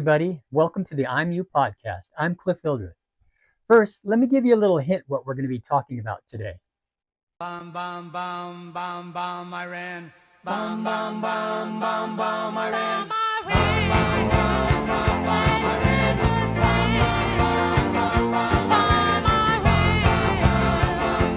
everybody. Welcome to the I'm You podcast. I'm Cliff Hildreth. First, let me give you a little hint what we're going to be talking about today. Bum, bum, bum, bum, bum, Iran. Bum, bum, bum, bum, bum, Iran. Bum, bum, bum, bum, bum, Iran. Bum, bum, bum, bum,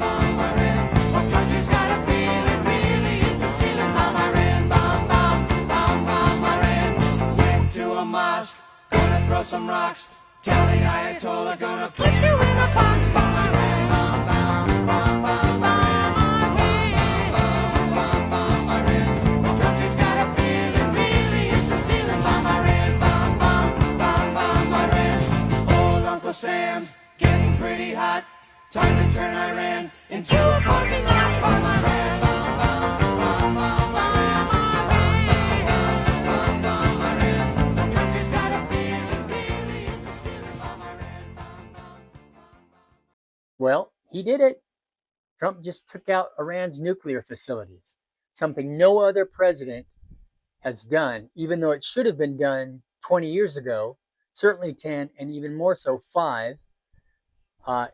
bum, Iran. What country's got a feeling really hit the ceiling? Bum, Iran. Bum, bum, bum, bum, Iran. Went to a mosque, gonna throw some rocks. Tell the Ayatollah, gonna put you in a box. Bum, Iran. Bum, bum, bum, bum, bum. Sam's getting pretty hot. Time to turn Iran into a parking lot. Bum, Iran, bum, bum, bum, bum, Iran, bum, bum, Iran. The country's got a feeling really hit the ceiling. Bum, Iran, bum, bum. Well, he did it. Trump just took out Iran's nuclear facilities, something no other president has done, even though it should have been done 20 years ago. Certainly 10, and even more so 5,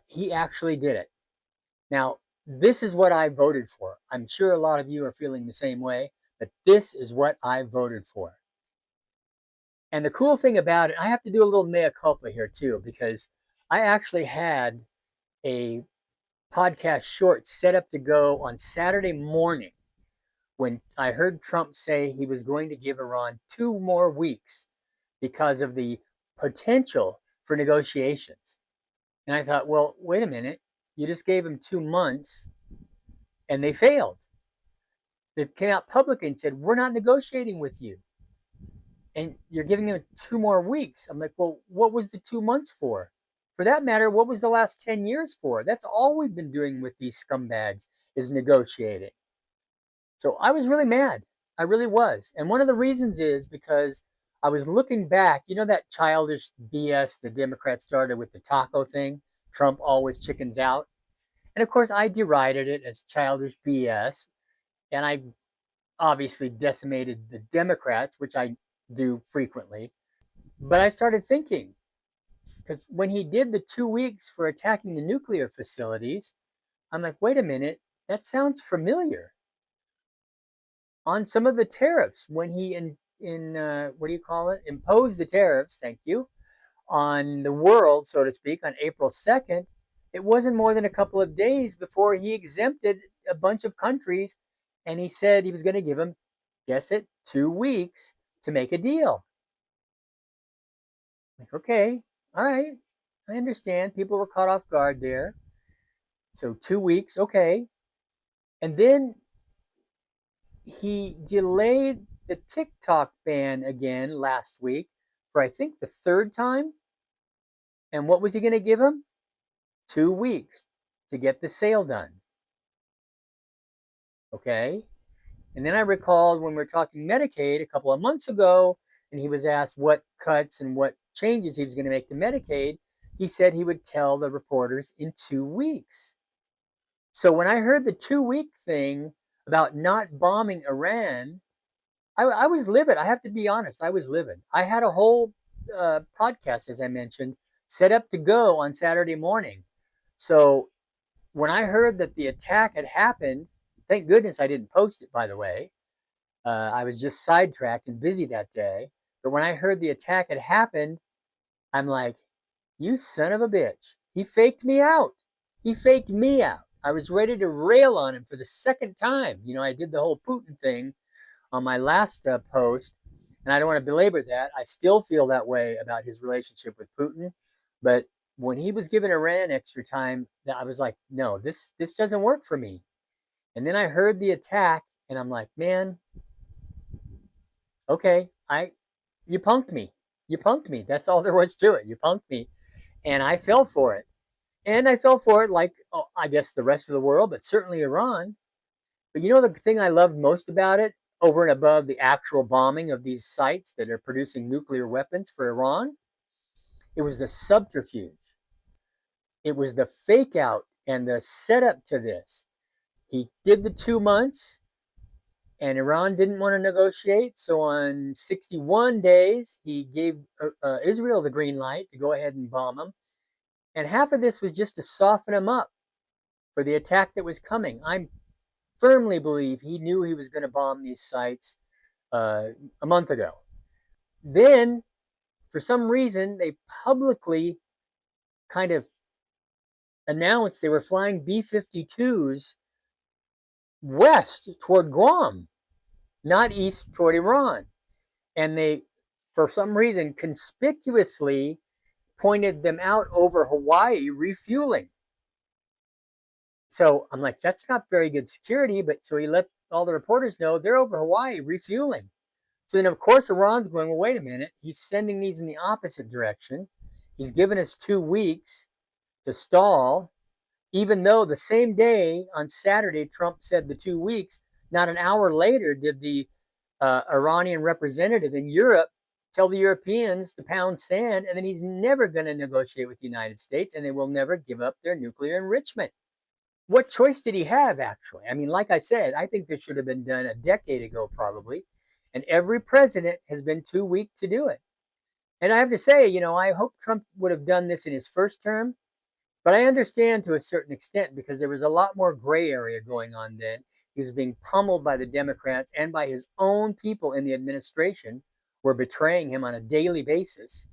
he actually did it. Now, this is what I voted for. I'm sure a lot of you are feeling the same way, but this is what I voted for. And the cool thing about it, I have to do a little mea culpa here too, because I actually had a podcast short set up to go on Saturday morning when I heard Trump say he was going to give Iran 2 more weeks because of the potential for negotiations. And I thought, well, wait a minute. You just gave them 2 months and they failed. They came out publicly and said, we're not negotiating with you. And you're giving them 2 more weeks. I'm like, well, what was the 2 months for? For that matter, what was the last 10 years for? That's all we've been doing with these scumbags is negotiating. So I was really mad. I really was. And one of the reasons is because I was looking back, you know that childish BS the Democrats started with the taco thing? Trump always chickens out. And of course, I derided it as childish BS. And I obviously decimated the Democrats, which I do frequently. But I started thinking, because when he did the 2 weeks for attacking the nuclear facilities, I'm like, wait a minute, that sounds familiar. On some of the tariffs, when he imposed the tariffs, thank you, on the world, so to speak, on April 2nd, it wasn't more than a couple of days before he exempted a bunch of countries, and he said he was going to give them, guess it, 2 weeks to make a deal. Like, okay, all right, I understand. People were caught off guard there. So 2 weeks, okay. And then he delayed the TikTok ban again last week for, I think, the 3rd time. And what was he going to give him? 2 weeks to get the sale done. Okay. And then I recalled when we were talking Medicaid a couple of months ago, and he was asked what cuts and what changes he was going to make to Medicaid. He said he would tell the reporters in 2 weeks. So when I heard the 2-week thing about not bombing Iran, I was livid. I have to be honest. I was livid. I had a whole podcast, as I mentioned, set up to go on Saturday morning. So when I heard that the attack had happened, thank goodness I didn't post it, by the way. I was just sidetracked and busy that day. But when I heard the attack had happened, I'm like, you son of a bitch. He faked me out. He faked me out. I was ready to rail on him for the 2nd time. You know, I did the whole Putin thing on my last post, and I don't want to belabor that. I still feel that way about his relationship with Putin. But when he was giving Iran extra time, I was like, no, this doesn't work for me. And then I heard the attack, and I'm like, man, okay, you punked me. You punked me. That's all there was to it. You punked me. And I fell for it. And I fell for it like, I guess the rest of the world, but certainly Iran. But you know the thing I loved most about it, over and above the actual bombing of these sites that are producing nuclear weapons for Iran? It was the subterfuge. It was the fake out and the setup to this. He did the 2 months, And Iran didn't want to negotiate. So on 61 days, he gave Israel the green light to go ahead and bomb them. And half of this was just to soften him up for the attack that was coming. I firmly believe he knew he was going to bomb these sites a month ago. Then, for some reason, they publicly kind of announced they were flying B-52s west toward Guam, not east toward Iran. And they, for some reason, conspicuously pointed them out over Hawaii refueling. So I'm like, that's not very good security. But so he let all the reporters know they're over Hawaii refueling. So then, of course, Iran's going, well, wait a minute. He's sending these in the opposite direction. He's given us 2 weeks to stall, even though the same day on Saturday, Trump said the 2 weeks. Not an hour later did the Iranian representative in Europe tell the Europeans to pound sand, and then he's never going to negotiate with the United States, and they will never give up their nuclear enrichment. What choice did he have, actually? I mean, like I said, I think this should have been done a decade ago, probably, and every president has been too weak to do it. And I have to say, I hope Trump would have done this in his first term, but I understand to a certain extent because there was a lot more gray area going on then. He was being pummeled by the Democrats and by his own people in the administration were betraying him on a daily basis.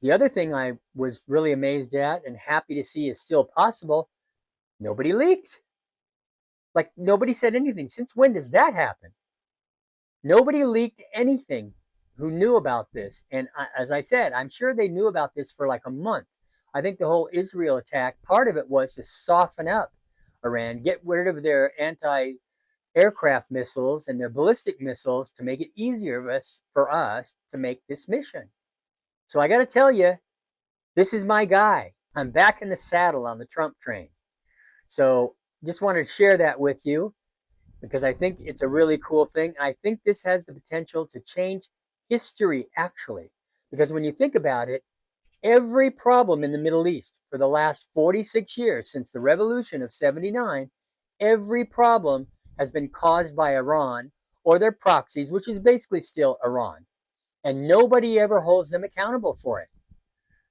The other thing I was really amazed at and happy to see is still possible, nobody leaked. Like nobody said anything. Since when does that happen? Nobody leaked anything who knew about this. And as I said, I'm sure they knew about this for like a month. I think the whole Israel attack, part of it was to soften up Iran, get rid of their anti-aircraft missiles and their ballistic missiles to make it easier for us to make this mission. So I got to tell you, this is my guy. I'm back in the saddle on the Trump train. So just wanted to share that with you because I think it's a really cool thing. I think this has the potential to change history, actually. Because when you think about it, every problem in the Middle East for the last 46 years, since the revolution of 79, every problem has been caused by Iran or their proxies, which is basically still Iran. And nobody ever holds them accountable for it.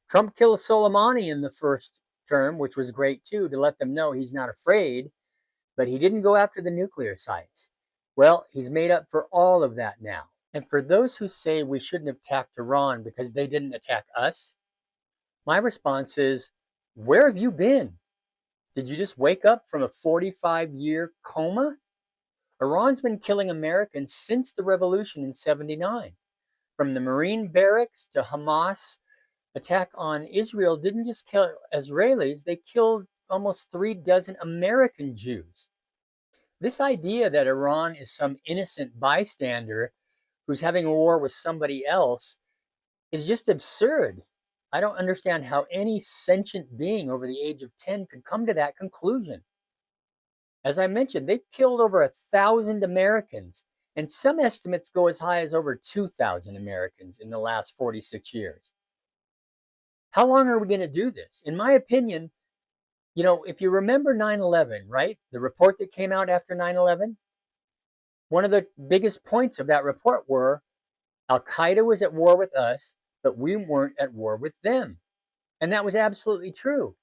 Trump killed Soleimani in the first term, which was great too, to let them know he's not afraid, but he didn't go after the nuclear sites. Well, he's made up for all of that now. And for those who say we shouldn't have attacked Iran because they didn't attack us, my response is, where have you been? Did you just wake up from a 45-year coma? Iran's been killing Americans since the revolution in 79. From the Marine barracks to Hamas attack on Israel didn't just kill Israelis, they killed almost 36 American Jews. This idea that Iran is some innocent bystander who's having a war with somebody else is just absurd. I don't understand how any sentient being over the age of 10 could come to that conclusion. As I mentioned, they've killed over 1,000 Americans, and some estimates go as high as over 2,000 Americans in the last 46 years. How long are we going to do this? In my opinion, if you remember 9/11, right? The report that came out after 9/11, one of the biggest points of that report were Al-Qaeda was at war with us, but we weren't at war with them. And that was absolutely true.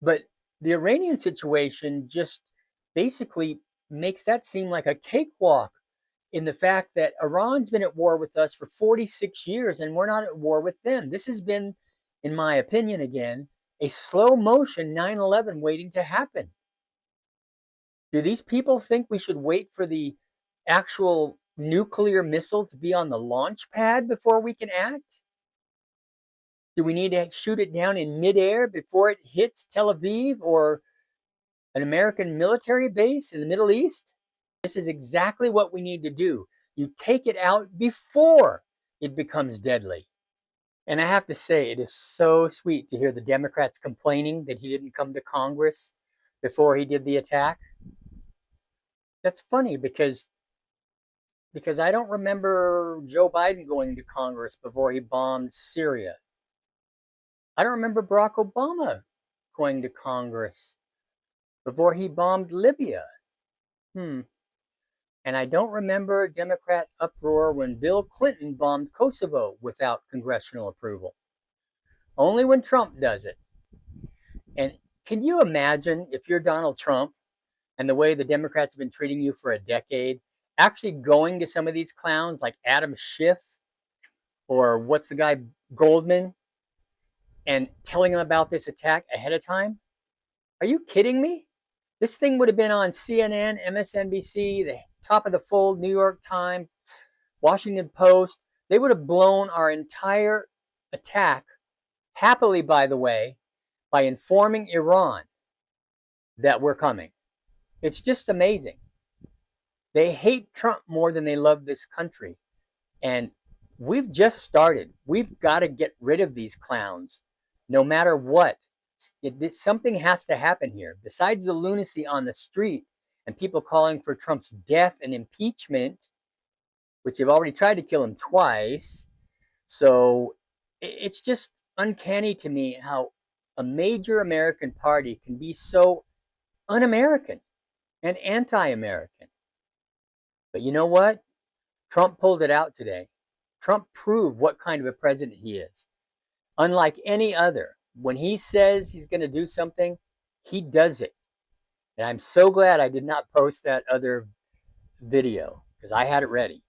But the Iranian situation just basically makes that seem like a cakewalk in the fact that Iran's been at war with us for 46 years and we're not at war with them. This has been, in my opinion again, a slow motion 9/11 waiting to happen. Do these people think we should wait for the actual nuclear missile to be on the launch pad before we can act? Do we need to shoot it down in midair before it hits Tel Aviv or an American military base in the Middle East? This is exactly what we need to do. You take it out before it becomes deadly. And I have to say, it is so sweet to hear the Democrats complaining that he didn't come to Congress before he did the attack. That's funny because I don't remember Joe Biden going to Congress before he bombed Syria. I don't remember Barack Obama going to Congress before he bombed Libya. And I don't remember a Democrat uproar when Bill Clinton bombed Kosovo without congressional approval. Only when Trump does it. And can you imagine if you're Donald Trump and the way the Democrats have been treating you for a decade, actually going to some of these clowns like Adam Schiff or what's the guy, Goldman, and telling them about this attack ahead of time? Are you kidding me? This thing would have been on CNN, MSNBC, the top of the fold, New York Times, Washington Post. They would have blown our entire attack, happily, by the way, by informing Iran that we're coming. It's just amazing. They hate Trump more than they love this country. And we've just started. We've got to get rid of these clowns, no matter what. Something has to happen here. Besides the lunacy on the street and people calling for Trump's death and impeachment, which they've already tried to kill him twice. So it's just uncanny to me how a major American party can be so un-American and anti-American. But you know what? Trump pulled it out today. Trump proved what kind of a president he is. Unlike any other, when he says he's going to do something, he does it. And I'm so glad I did not post that other video because I had it ready.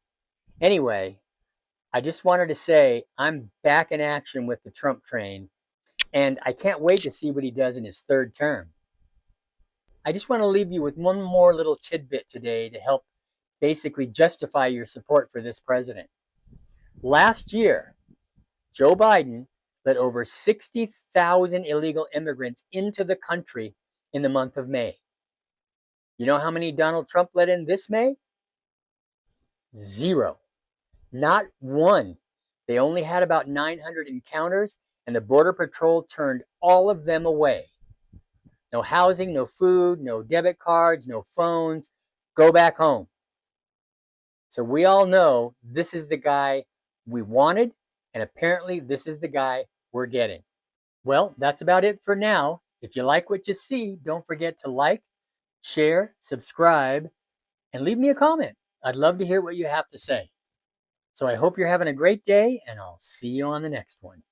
Anyway, I just wanted to say I'm back in action with the Trump train, and I can't wait to see what he does in his third term. I just want to leave you with one more little tidbit today to help basically justify your support for this president. Last year, Joe Biden let over 60,000 illegal immigrants into the country in the month of May. You know how many Donald Trump let in this May? 0. Not one. They only had about 900 encounters, and the Border Patrol turned all of them away. No housing, no food, no debit cards, no phones. Go back home. So we all know this is the guy we wanted, and apparently this is the guy we're getting. Well, that's about it for now. If you like what you see, don't forget to like, share, subscribe, and leave me a comment. I'd love to hear what you have to say. So I hope you're having a great day, and I'll see you on the next one.